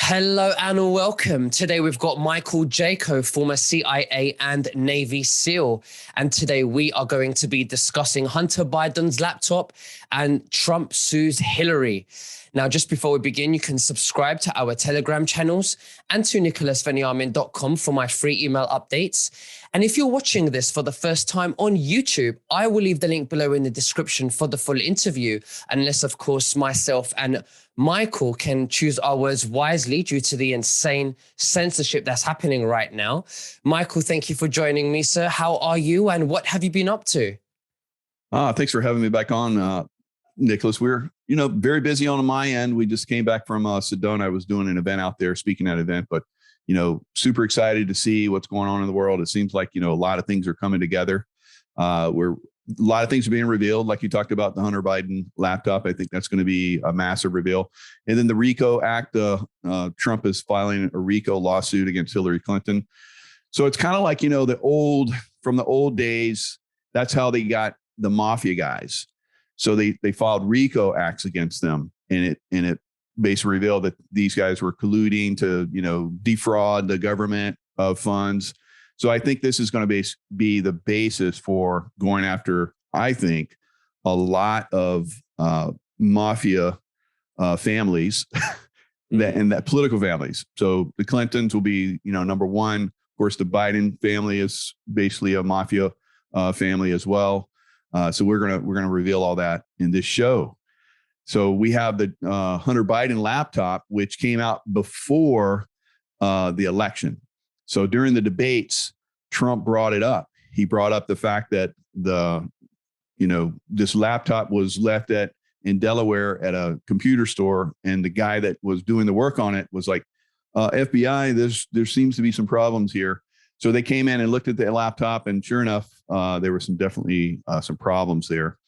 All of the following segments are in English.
Hello and welcome. Today we've got Michael Jaco, former CIA and Navy SEAL. And today we are going to be discussing Hunter Biden's laptop and Trump sues Hillary. Now, just before we begin, you can subscribe to our Telegram channels and to nicholasveniamin.com for my free email updates. And if you're watching this for the first time on YouTube, I will leave the link below in the description for the full interview, unless, of course, myself and Michael can choose our words wisely due to the insane censorship that's happening right now. Michael, thank you for joining me, sir. How are you and what have you been up to? Thanks for having me back on, Nicholas. We're, very busy on my end. We just came back from Sedona. I was doing an event out there, speaking at an event, but, super excited to see what's going on in the world. It seems like, a lot of things are coming together. A lot of things are being revealed, like you talked about the Hunter Biden laptop. I think that's going to be a massive reveal. And then the RICO Act, Trump is filing a RICO lawsuit against Hillary Clinton. So it's kind of like, from the old days, that's how they got the mafia guys. So they filed RICO acts against them, and it basically revealed that these guys were colluding to, defraud the government of funds. So I think this is going to be the basis for going after, I think, a lot of mafia families and that political families. So the Clintons will be, number one. Of course, the Biden family is basically a mafia family as well. So we're gonna reveal all that in this show. So we have the Hunter Biden laptop, which came out before the election. So during the debates, Trump brought it up. He brought up the fact that this laptop was left in Delaware at a computer store, and the guy that was doing the work on it was like, FBI, there seems to be some problems here. So they came in and looked at the laptop, and sure enough, there were definitely some problems there.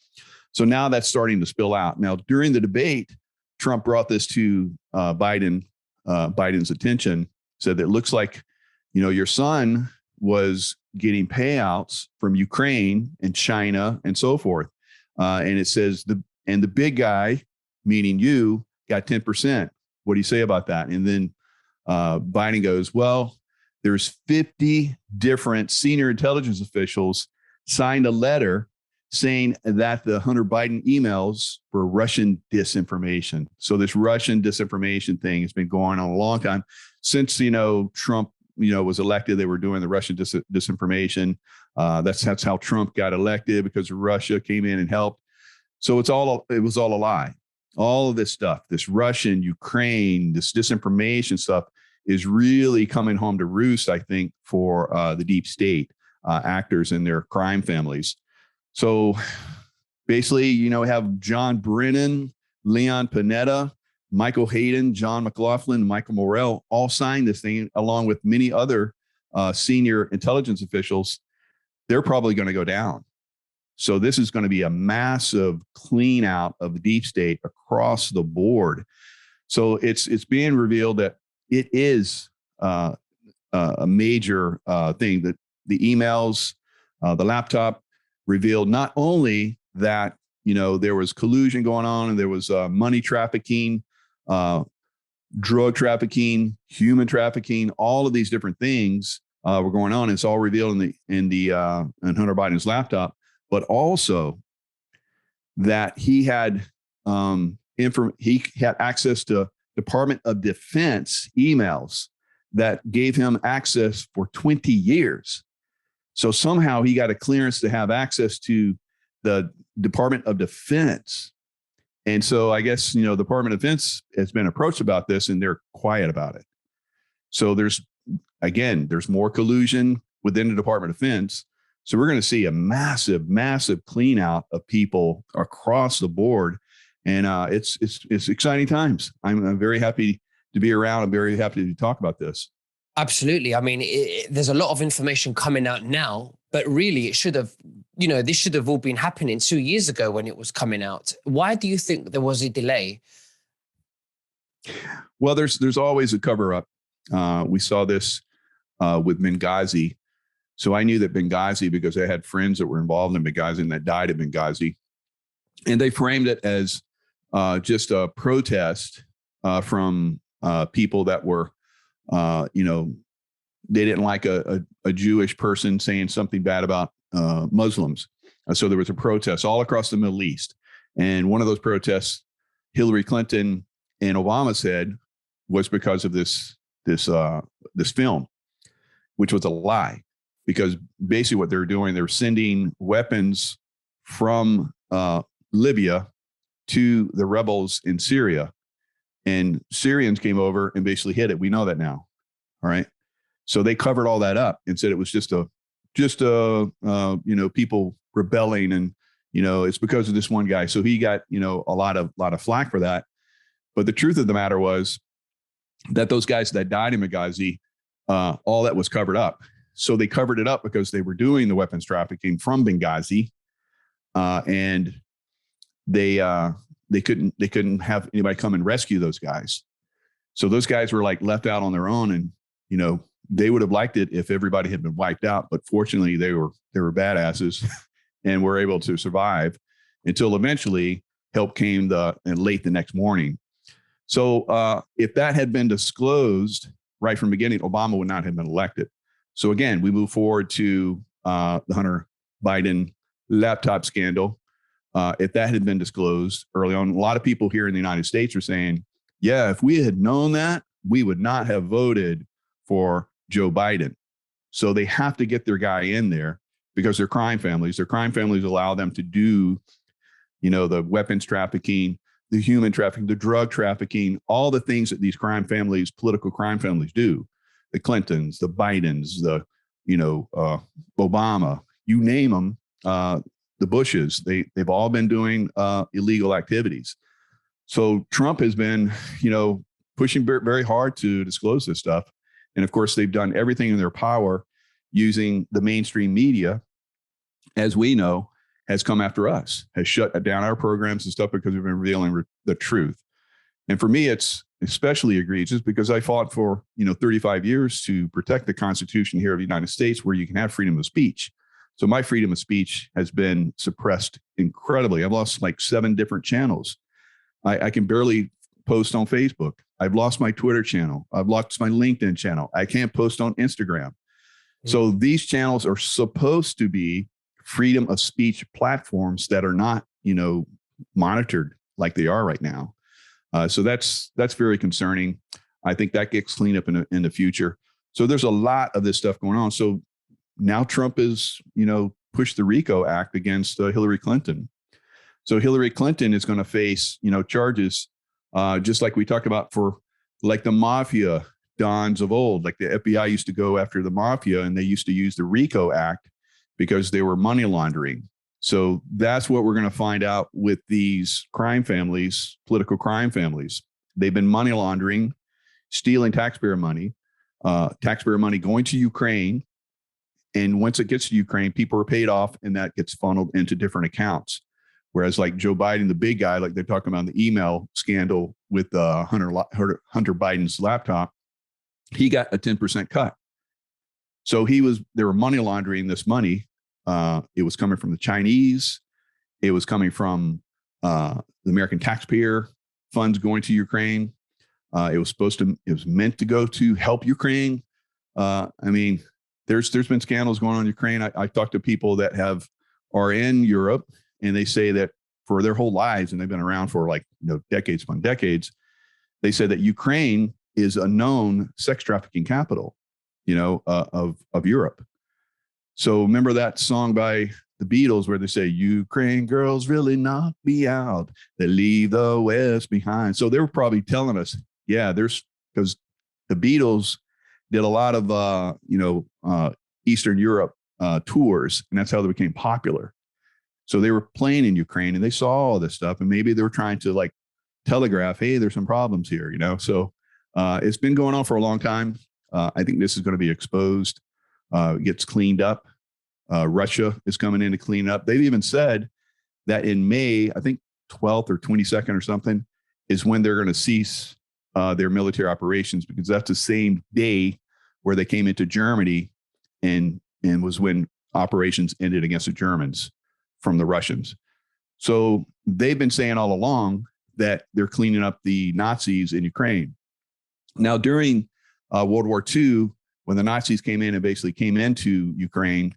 So now that's starting to spill out. Now, during the debate, Trump brought this to Biden's attention, said that it looks like, your son was getting payouts from Ukraine and China and so forth. And it says the big guy, meaning you, got 10%. What do you say about that? And then Biden goes, well, there's 50 different senior intelligence officials signed a letter saying that the Hunter Biden emails were Russian disinformation. So this Russian disinformation thing has been going on a long time since, Trump, was elected. They were doing the Russian disinformation. That's how Trump got elected, because Russia came in and helped. So it was all a lie. All of this stuff, this Russian, Ukraine, this disinformation stuff is really coming home to roost, I think, for the deep state actors and their crime families. So basically, we have John Brennan, Leon Panetta, Michael Hayden, John McLaughlin, Michael Morrell all signed this thing, along with many other senior intelligence officials. They're probably going to go down. So this is going to be a massive clean out of the deep state across the board. So it's being revealed that it is a major thing, that the emails, the laptop revealed not only that, there was collusion going on, and there was money trafficking, drug trafficking, human trafficking, all of these different things were going on. It's all revealed in Hunter Biden's laptop, but also that he had access to Department of Defense emails that gave him access for 20 years. So somehow he got a clearance to have access to the Department of Defense. And so I guess, the Department of Defense has been approached about this, and they're quiet about it. So there's more collusion within the Department of Defense. So we're going to see a massive, massive clean out of people across the board. And it's exciting times. I'm very happy to be around. I'm very happy to talk about this. Absolutely. I mean, there's a lot of information coming out now, but really it should have, this should have all been happening 2 years ago when it was coming out. Why do you think there was a delay? Well, there's always a cover up. We saw this with Benghazi. So I knew that Benghazi, because I had friends that were involved in Benghazi and that died at Benghazi. And they framed it as just a protest from people that were, they didn't like a Jewish person saying something bad about Muslims. So there was a protest all across the Middle East. And one of those protests, Hillary Clinton and Obama said, was because of this film, which was a lie. Because basically what they're doing, they're sending weapons from Libya to the rebels in Syria. And Syrians came over and basically hit it. We know that now. All right. So they covered all that up and said it was just people rebelling, and it's because of this one guy. So he got a lot of flack for that. But the truth of the matter was that those guys that died in Benghazi, all that was covered up. So they covered it up because they were doing the weapons trafficking from Benghazi, and they couldn't have anybody come and rescue those guys. So those guys were like left out on their own, and they would have liked it if everybody had been wiped out, but fortunately they were badasses and were able to survive until eventually help came late the next morning. So if that had been disclosed right from the beginning, Obama would not have been elected. So again, we move forward to the Hunter Biden laptop scandal. If that had been disclosed early on, a lot of people here in the United States are saying, yeah, if we had known that, we would not have voted for Joe Biden. So they have to get their guy in there because they're crime families. Their crime families allow them to do, the weapons trafficking, the human trafficking, the drug trafficking, all the things that these crime families, political crime families do. The Clintons, the Bidens, Obama, you name them, the Bushes, they've all been doing illegal activities. So Trump has been, pushing very hard to disclose this stuff. And of course, they've done everything in their power using the mainstream media, as we know, has come after us, has shut down our programs and stuff because we've been revealing the truth. And for me, it's especially egregious because I fought for, 35 years to protect the Constitution here of the United States, where you can have freedom of speech. So my freedom of speech has been suppressed incredibly. I've lost like 7 different channels. I can barely post on Facebook. I've lost my Twitter channel. I've lost my LinkedIn channel. I can't post on Instagram. So these channels are supposed to be freedom of speech platforms that are not, monitored like they are right now. So that's very concerning. I think that gets cleaned up in the future. So there's a lot of this stuff going on. So now Trump is, pushed the RICO Act against Hillary Clinton. So Hillary Clinton is going to face, charges, just like we talked about for like the mafia dons of old. Like the FBI used to go after the mafia, and they used to use the RICO Act because they were money laundering. So that's what we're going to find out with these crime families, political crime families. They've been money laundering, stealing taxpayer money going to Ukraine. And once it gets to Ukraine, people are paid off, and that gets funneled into different accounts. Whereas like Joe Biden, the big guy, like they're talking about in the email scandal with Hunter Biden's laptop, he got a 10% cut. So they were money laundering this money. It was coming from the Chinese. It was coming from the American taxpayer funds going to Ukraine. It was meant to go to help Ukraine. There's been scandals going on in Ukraine. I talked to people that are in Europe, and they say that for their whole lives, and they've been around for decades upon decades, they said that Ukraine is a known sex trafficking capital, of Europe. So remember that song by the Beatles where they say, Ukraine girls really knock me out. They leave the West behind. So they were probably telling us, yeah, because the Beatles did a lot of, Eastern Europe tours, and that's how they became popular. So they were playing in Ukraine, and they saw all this stuff, and maybe they were trying to telegraph, hey, there's some problems here, So it's been going on for a long time. I think this is going to be exposed, gets cleaned up. Russia is coming in to clean up. They've even said that in May, I think 12th or 22nd or something, is when they're going to cease their military operations, because that's the same day where they came into Germany and was when operations ended against the Germans from the Russians. So they've been saying all along that they're cleaning up the Nazis in Ukraine. Now, during World War II, when the Nazis came in and basically came into Ukraine,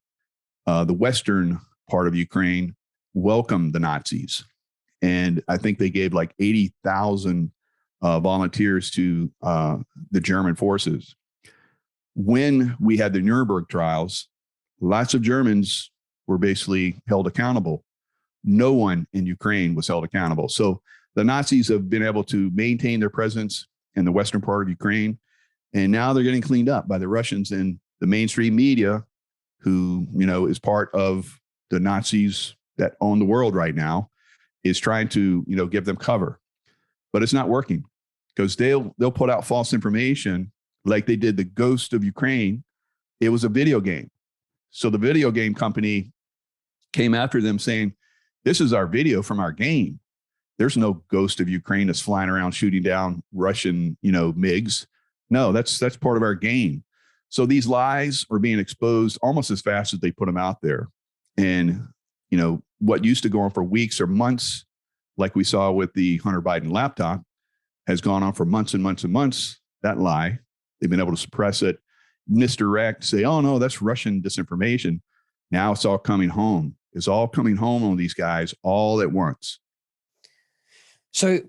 the western part of Ukraine welcomed the Nazis. And I think they gave like 80,000 volunteers to the German forces. When we had the Nuremberg trials, lots of Germans were basically held accountable. No one in Ukraine was held accountable. So the Nazis have been able to maintain their presence in the western part of Ukraine. And now they're getting cleaned up by the Russians, and the mainstream media, who, is part of the Nazis that own the world right now, is trying to, give them cover. But it's not working, because they'll put out false information like they did the Ghost of Ukraine. It was a video game. So the video game company came after them saying, this is our video from our game. There's no Ghost of Ukraine that's flying around shooting down Russian, MiGs. No, that's part of our game. So these lies are being exposed almost as fast as they put them out there. And, what used to go on for weeks or months, like we saw with the Hunter Biden laptop, has gone on for months and months and months. That lie, they've been able to suppress it, misdirect, say, oh, no, that's Russian disinformation. Now it's all coming home. It's all coming home on these guys all at once. So,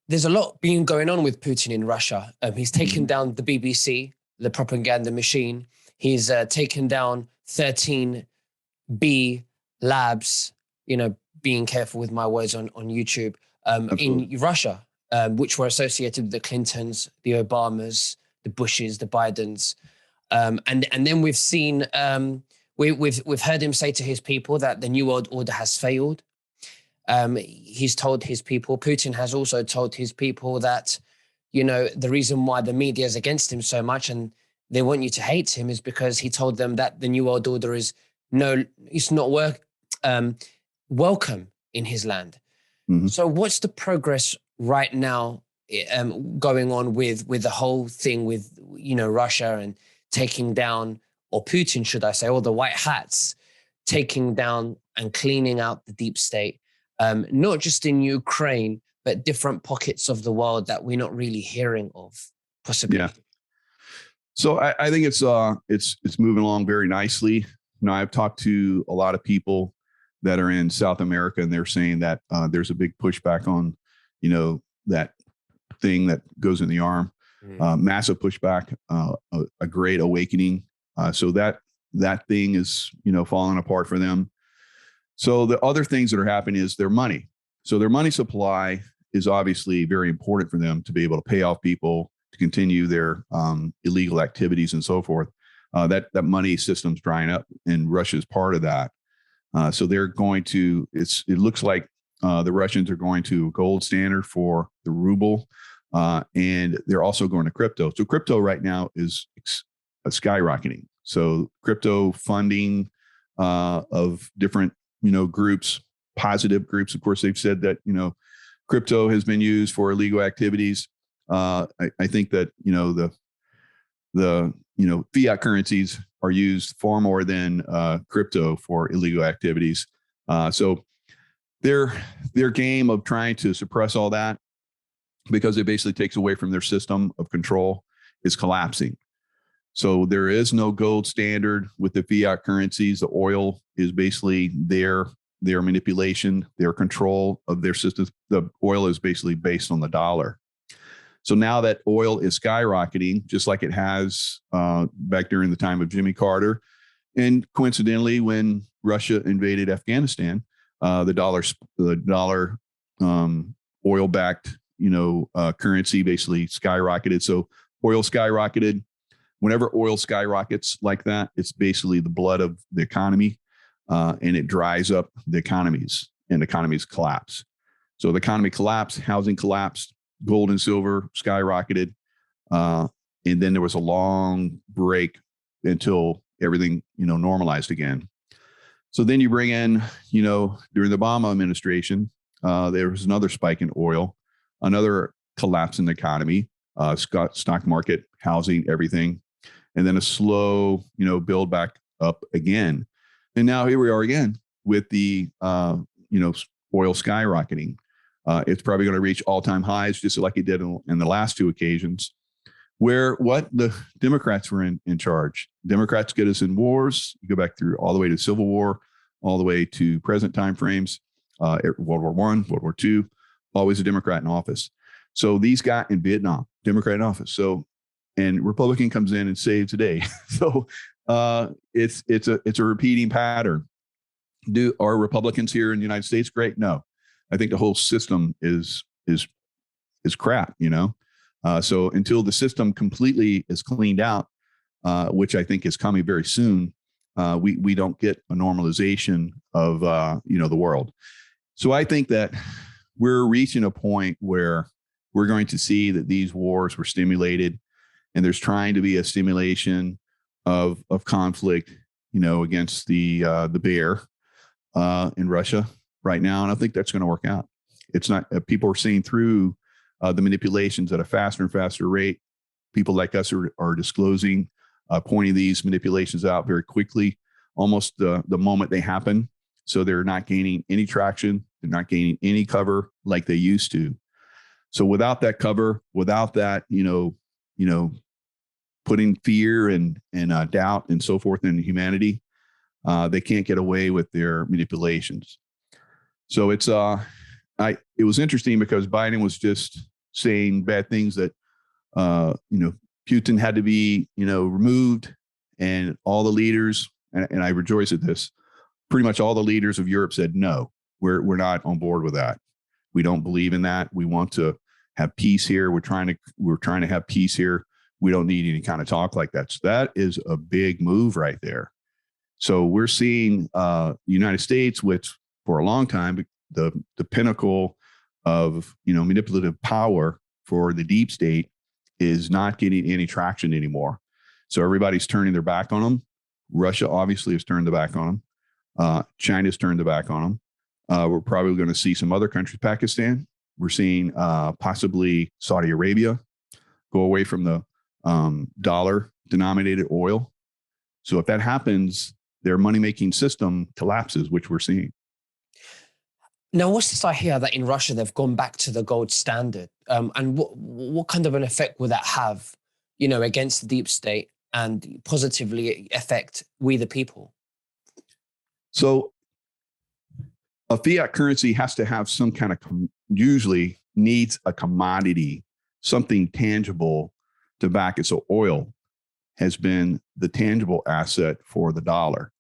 there's a lot being going on with Putin in Russia. He's taken down the BBC, the propaganda machine. He's taken down 13B labs, being careful with my words on YouTube, in Russia, which were associated with the Clintons, the Obamas, the Bushes, the Bidens. And then we've seen, we've heard him say to his people that the New World Order has failed. He's told his people, Putin has also told his people that, the reason why the media is against him so much and they want you to hate him is because he told them that the New World Order is it's not welcome in his land. Mm-hmm. So what's the progress right now going on with the whole thing with, Russia and taking down, or Putin, should I say, or the white hats, taking down and cleaning out the deep state? Not just in Ukraine, but different pockets of the world that we're not really hearing of, possibly. Yeah. So I think it's moving along very nicely. I've talked to a lot of people that are in South America, and they're saying that there's a big pushback on, that thing that goes in the arm, massive pushback, a great awakening. So that thing is, falling apart for them. So the other things that are happening is their money. So their money supply is obviously very important for them to be able to pay off people, to continue their illegal activities and so forth. That money system's drying up, and Russia is part of that. So they're going to, it looks like the Russians are going to a gold standard for the ruble, and they're also going to crypto. So crypto right now is skyrocketing. So crypto funding of different groups, positive groups. Of course, they've said that, crypto has been used for illegal activities. I think that, the fiat currencies are used far more than crypto for illegal activities. So their game of trying to suppress all that, because it basically takes away from their system of control, is collapsing. So there is no gold standard with the fiat currencies. The oil is basically their manipulation, their control of their systems. The oil is basically based on the dollar. So now that oil is skyrocketing, just like it has back during the time of Jimmy Carter, and coincidentally, when Russia invaded Afghanistan, the dollar oil-backed currency basically skyrocketed. So oil skyrocketed. Whenever oil skyrockets like that, it's basically the blood of the economy, and it dries up the economies, and economies collapse. So the economy collapsed, housing collapsed, gold and silver skyrocketed, and then there was a long break until everything normalized again. So then you bring in during the Obama administration, there was another spike in oil, another collapse in the economy, stock market, housing, everything, and then a slow build back up again. And now here we are again with the oil skyrocketing. It's probably going to reach all-time highs, just like it did in the last two occasions. where what the Democrats were in charge. Democrats get us in wars. You go back through all the way to Civil War, all the way to present time frames, World War I, World War II, always a Democrat in office. So these guys in Vietnam, Democrat in office. So, and Republican comes in and saves the day. So it's a repeating pattern. Are Republicans here in the United States great? No, I think the whole system is crap. So until the system completely is cleaned out, which I think is coming very soon, we don't get a normalization of the world. So I think that we're reaching a point where we're going to see that these wars were stimulated, and there's trying to be a stimulation of conflict, against the bear in Russia right now, and I think that's going to work out. It's not people are seeing through the manipulations at a faster and faster rate. People like us are disclosing, pointing these manipulations out very quickly, almost the moment they happen. So they're not gaining any traction. They're not gaining any cover like they used to. So without that cover, without that, putting fear and doubt and so forth in humanity, they can't get away with their manipulations. So it was interesting because Biden was just saying bad things that, Putin had to be, removed, and all the leaders, and I rejoice at this, pretty much all the leaders of Europe said, no, we're not on board with that. We don't believe in that. We want to have peace here. We're trying to have peace here. We don't need any kind of talk like that. So that is a big move right there. So we're seeing the United States, which for a long time, the pinnacle of manipulative power for the deep state, is not getting any traction anymore. So everybody's turning their back on them. Russia obviously has turned the back on them. China's turned the back on them. We're probably going to see some other countries, Pakistan. We're seeing possibly Saudi Arabia go away from the dollar-denominated oil. So if that happens, their money-making system collapses, which we're seeing. Now, what's this I hear that in Russia they've gone back to the gold standard? And what kind of an effect will that have, against the deep state and positively affect we the people? So a fiat currency has to have some kind of, usually needs a commodity, something tangible to back it. So oil has been the tangible asset for the dollar,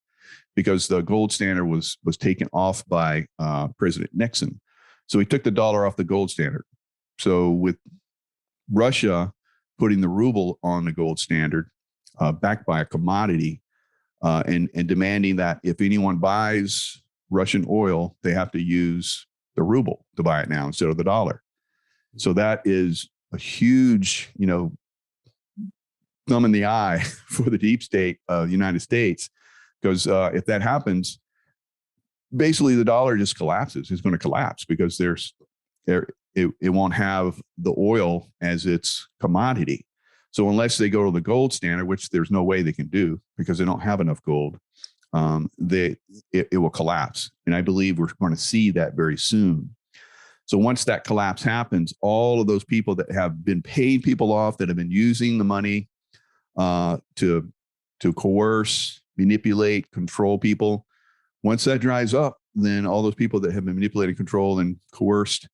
because the gold standard was taken off by President Nixon. So he took the dollar off the gold standard. So with Russia putting the ruble on the gold standard, backed by a commodity, and demanding that if anyone buys Russian oil, they have to use the ruble to buy it now instead of the dollar. So that is a huge, thumb in the eye for the deep state of the United States. Because if that happens, basically the dollar just collapses. It's going to collapse because it won't have the oil as its commodity. So unless they go to the gold standard, which there's no way they can do because they don't have enough gold, it will collapse. And I believe we're going to see that very soon. So once that collapse happens, all of those people that have been paid people off, that have been using the money to coerce, manipulate, control people, once that dries up, then all those people that have been manipulated, controlled, and coerced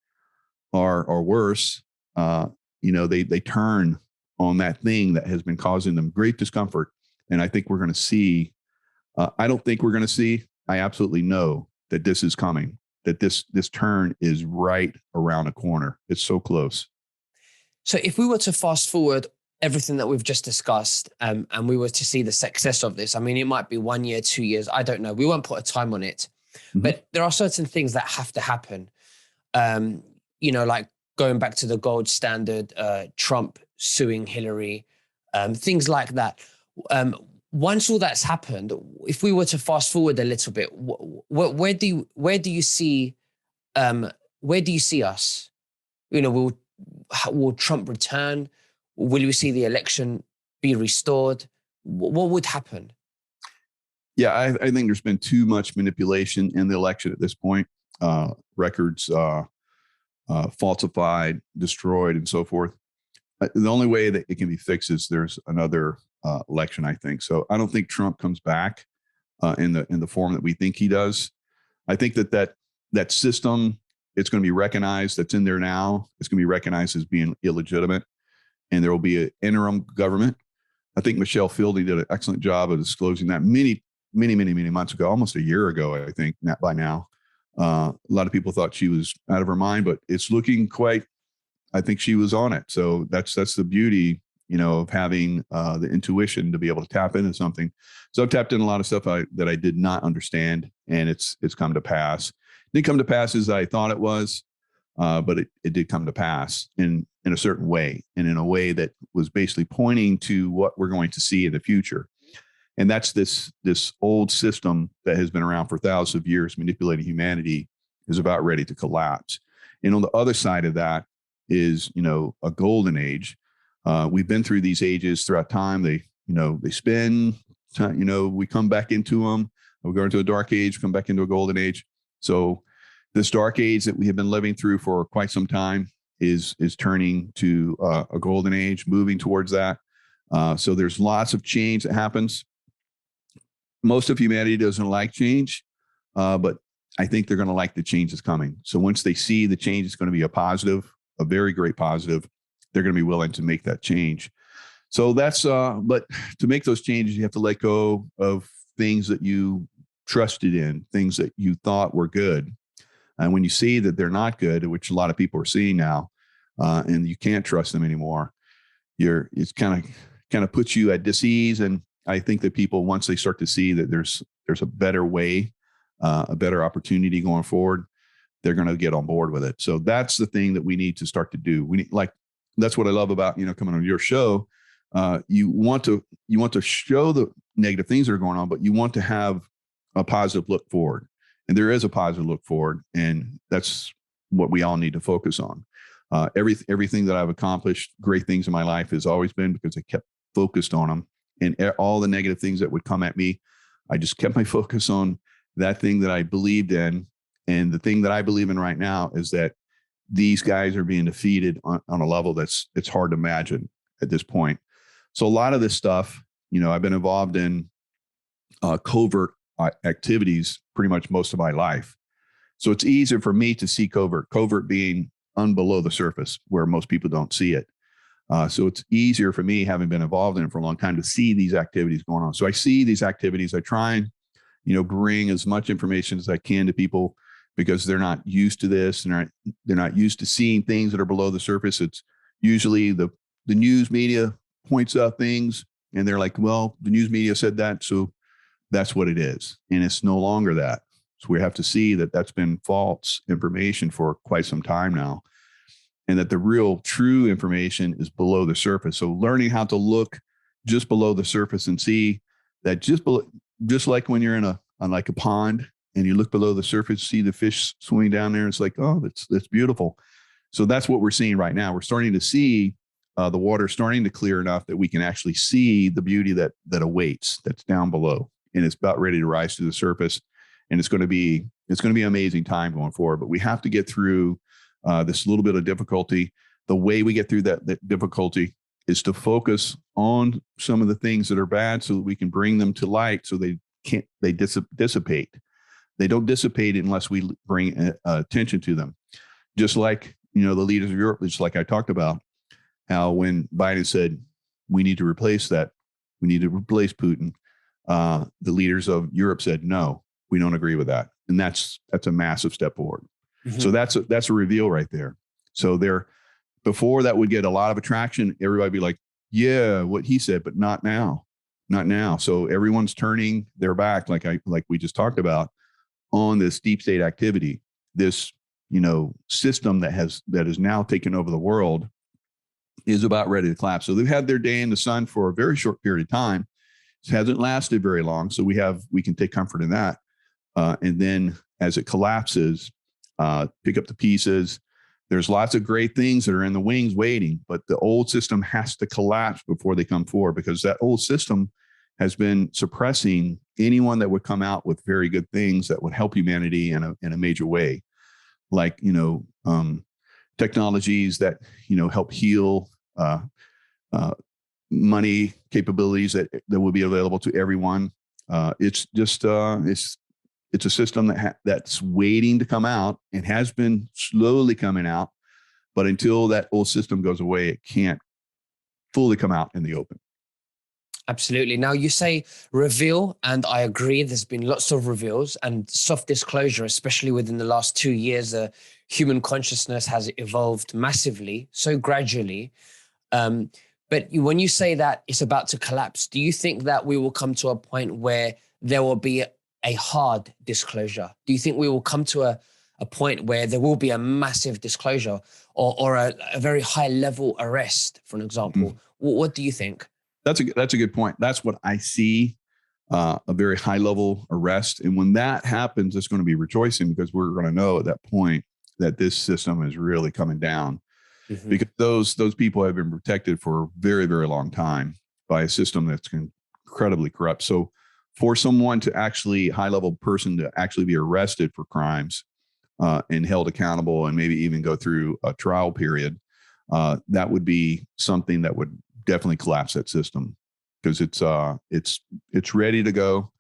are worse. They turn on that thing that has been causing them great discomfort. And I think we're going to see. I don't think we're going to see. I absolutely know that this is coming. That this turn is right around the corner. It's so close. So if we were to fast forward everything that we've just discussed, and we were to see the success of this, I mean, it might be 1 year, 2 years, I don't know. We won't put a time on it, but there are certain things that have to happen. Like going back to the gold standard, Trump suing Hillary, things like that. Once all that's happened, if we were to fast forward a little bit, where do you see us? Will Trump return? Will we see the election be restored? What would happen? Yeah, I think there's been too much manipulation in the election at this point. Records falsified, destroyed, and so forth. the only way that it can be fixed is there's another election, I think. So I don't think Trump comes back in the form that we think he does. I think that system, it's going to be recognized, that's in there now. It's going to be recognized as being illegitimate, and there will be an interim government. I think Michelle Fielding did an excellent job of disclosing that many months ago, almost a year ago, I think, not by now. A lot of people thought she was out of her mind, but it's looking quite, I think she was on it. So that's the beauty, of having the intuition to be able to tap into something. So I've tapped in a lot of stuff that I did not understand, and it's come to pass. It didn't come to pass as I thought it was, but it did come to pass in a certain way, and in a way that was basically pointing to what we're going to see in the future. And that's this old system that has been around for thousands of years, manipulating humanity, is about ready to collapse. And on the other side of that is, a golden age. We've been through these ages throughout time. They spin, we come back into them. We go into a dark age, come back into a golden age. So this dark age that we have been living through for quite some time is turning to a golden age, moving towards that. So there's lots of change that happens. Most of humanity doesn't like change, but I think they're going to like the change that's coming. So once they see the change is going to be a positive, a very great positive, they're going to be willing to make that change. So that's, but to make those changes, you have to let go of things that you trusted in, things that you thought were good. And when you see that they're not good, which a lot of people are seeing now, and you can't trust them anymore, it's kind of puts you at dis-ease. And I think that people, once they start to see that there's a better way, a better opportunity going forward, they're going to get on board with it. So that's the thing that we need to start to do. We need, that's what I love about, coming on your show. You want to show the negative things that are going on, but you want to have a positive look forward. And there is a positive look forward. And that's what we all need to focus on. Everything that I've accomplished, great things in my life, has always been because I kept focused on them. And all the negative things that would come at me, I just kept my focus on that thing that I believed in. And the thing that I believe in right now is that these guys are being defeated on a level it's hard to imagine at this point. So a lot of this stuff, I've been involved in covert activities pretty much most of my life. So it's easier for me to see covert being below the surface where most people don't see it. So it's easier for me, having been involved in it for a long time, to see these activities going on. So I see these activities. I try and, bring as much information as I can to people, because they're not used to this, and they're not used to seeing things that are below the surface. It's usually the news media points out things, and they're like, well, the news media said that, so that's what it is. And it's no longer that. So we have to see that that's been false information for quite some time now, and that the real true information is below the surface. So learning how to look just below the surface and see that just like when you're on like a pond, and you look below the surface, see the fish swimming down there. It's like, oh, that's beautiful. So that's what we're seeing right now. We're starting to see the water starting to clear enough that we can actually see the beauty that awaits, that's down below, and it's about ready to rise to the surface. And it's going to be an amazing time going forward. But we have to get through this little bit of difficulty. The way we get through that difficulty is to focus on some of the things that are bad, so that we can bring them to light, so they dissipate. They don't dissipate unless we bring attention to them. Just like, the leaders of Europe, just like I talked about, how when Biden said, we need to replace Putin, the leaders of Europe said, no, we don't agree with that. And that's a massive step forward. Mm-hmm. So that's a reveal right there. So before that would get a lot of attraction, everybody would be like, yeah, what he said, but not now. So everyone's turning their back, like we just talked about, on this deep state activity, this, system that is now taken over the world, is about ready to collapse. So they've had their day in the sun for a very short period of time. It hasn't lasted very long. So we can take comfort in that. And then as it collapses, pick up the pieces. There's lots of great things that are in the wings waiting, but the old system has to collapse before they come forward, because that old system has been suppressing anyone that would come out with very good things that would help humanity in a major way, like technologies that help heal uh, money capabilities that will be available to everyone. It's just it's a system that's waiting to come out and has been slowly coming out. But until that old system goes away, it can't fully come out in the open. Absolutely. Now you say reveal, and I agree. There's been lots of reveals and soft disclosure, especially within the last 2 years. Human consciousness has evolved massively, so gradually. Um, but when you say that it's about to collapse, do you think that we will come to a point where there will be a hard disclosure? Do you think we will come to a point where there will be a massive disclosure or a very high level arrest, for an example? Mm-hmm. What do you think? That's a good point. That's what I see, a very high level arrest. And when that happens, it's going to be rejoicing because we're going to know at that point that this system is really coming down. Mm-hmm. Because those people have been protected for a very, very long time by a system that's incredibly corrupt. So for someone to actually, high level person to actually be arrested for crimes and held accountable and maybe even go through a trial period, that would be something that would definitely collapse that system, because it's ready to go.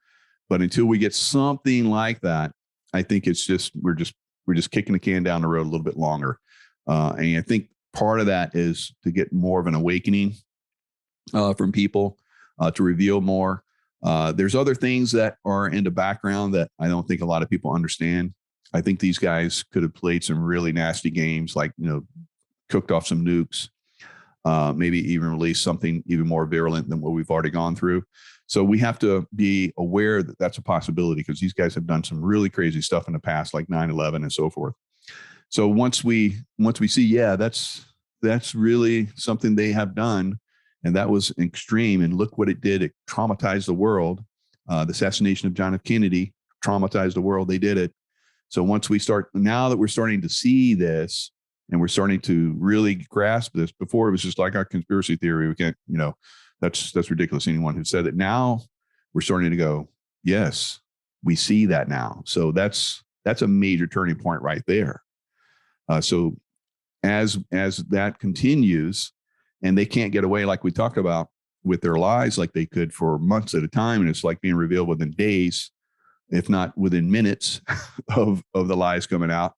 But until we get something like that, I think it's just we're just kicking the can down the road a little bit longer. And I think part of that is to get more of an awakening from people, to reveal more. There's other things that are in the background that I don't think a lot of people understand. I think these guys could have played some really nasty games, like, cooked off some nukes, maybe even release something even more virulent than what we've already gone through. So we have to be aware that that's a possibility, because these guys have done some really crazy stuff in the past, like 9/11 and so forth. So once we see, yeah, that's really something they have done, and that was extreme, and look what it did. It traumatized the world. The assassination of John F. Kennedy traumatized the world. They did it. So once now that we're starting to see this, and we're starting to really grasp this. Before, it was just like our conspiracy theory. We can't, that's ridiculous. Anyone who said that. Now we're starting to go, yes, we see that now. So that's a major turning point right there. So as that continues, and they can't get away, like we talked about, with their lies like they could for months at a time, and it's like being revealed within days, if not within minutes of the lies coming out.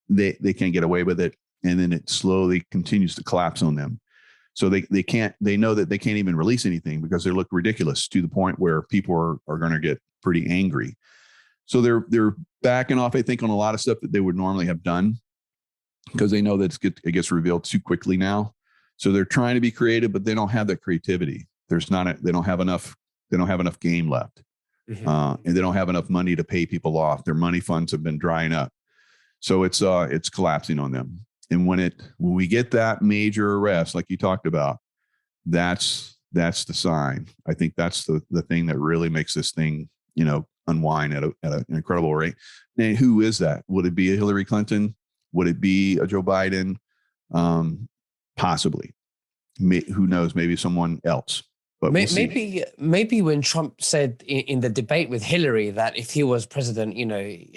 They can't get away with it, and then it slowly continues to collapse on them. So they know that they can't even release anything because they look ridiculous, to the point where people are going to get pretty angry. So they're backing off, I think, on a lot of stuff that they would normally have done, because they know that it gets revealed too quickly now. So they're trying to be creative, but they don't have that creativity. They don't have enough game left, mm-hmm. And they don't have enough money to pay people off. Their money funds have been drying up. So it's collapsing on them. And when we get that major arrest, like you talked about, that's the sign. I think that's the thing that really makes this thing, unwind at an incredible rate. And who is that? Would it be a Hillary Clinton? Would it be a Joe Biden? Possibly. Who knows? Maybe someone else. But we'll see. Maybe when Trump said in the debate with Hillary that if he was president,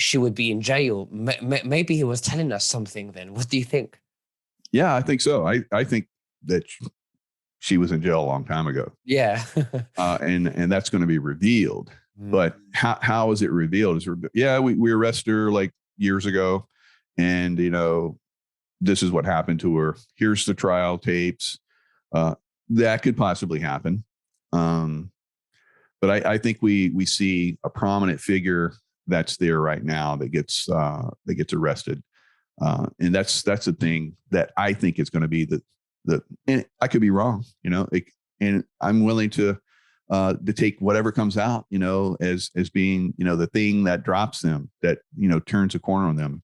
she would be in jail. Maybe he was telling us something then. What do you think? Yeah, I think so. I think that she was in jail a long time ago. Yeah. And that's going to be revealed. But how is it revealed? We arrested her like years ago, and this is what happened to her. Here's the trial tapes. That could possibly happen. But I think we see a prominent figure that's there right now that gets arrested. And that's the thing that I think is going to be and I could be wrong, and I'm willing to take whatever comes out, as being, the thing that drops them, that, turns a corner on them.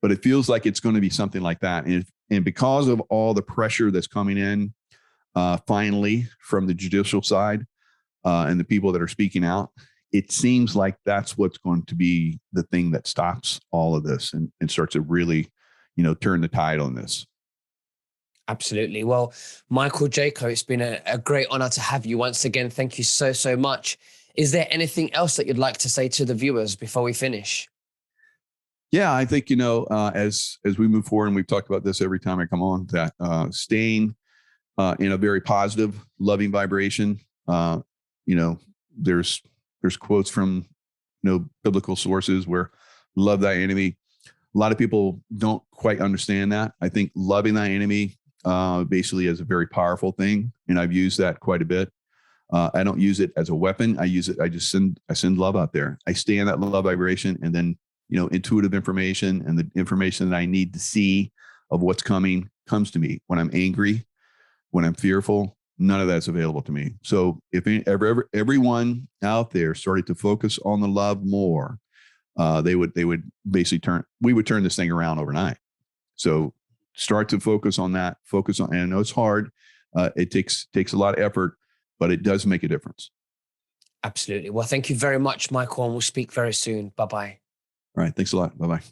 But it feels like it's going to be something like that. And because of all the pressure that's coming in, finally, from the judicial side, and the people that are speaking out, it seems like that's what's going to be the thing that stops all of this and starts to really, turn the tide on this. Absolutely. Well, Michael, Jaco, it's been a great honor to have you once again. Thank you so, so much. Is there anything else that you'd like to say to the viewers before we finish? Yeah, I think, as we move forward, and we've talked about this every time I come on, that staying in a very positive, loving vibration. You know, there's quotes from biblical sources where love thy enemy. A lot of people don't quite understand that. I think loving thy enemy basically is a very powerful thing, and I've used that quite a bit. I don't use it as a weapon. I send love out there. I stay in that love vibration, and then intuitive information and the information that I need to see of what's coming comes to me. When I'm angry, when I'm fearful, none of that's available to me. So if everyone out there started to focus on the love more, they would basically we would turn this thing around overnight. So start to focus on that. And I know it's hard. It takes a lot of effort, but it does make a difference. Absolutely. Well, thank you very much, Michael, and we'll speak very soon. Bye-bye. All right. Thanks a lot. Bye-bye.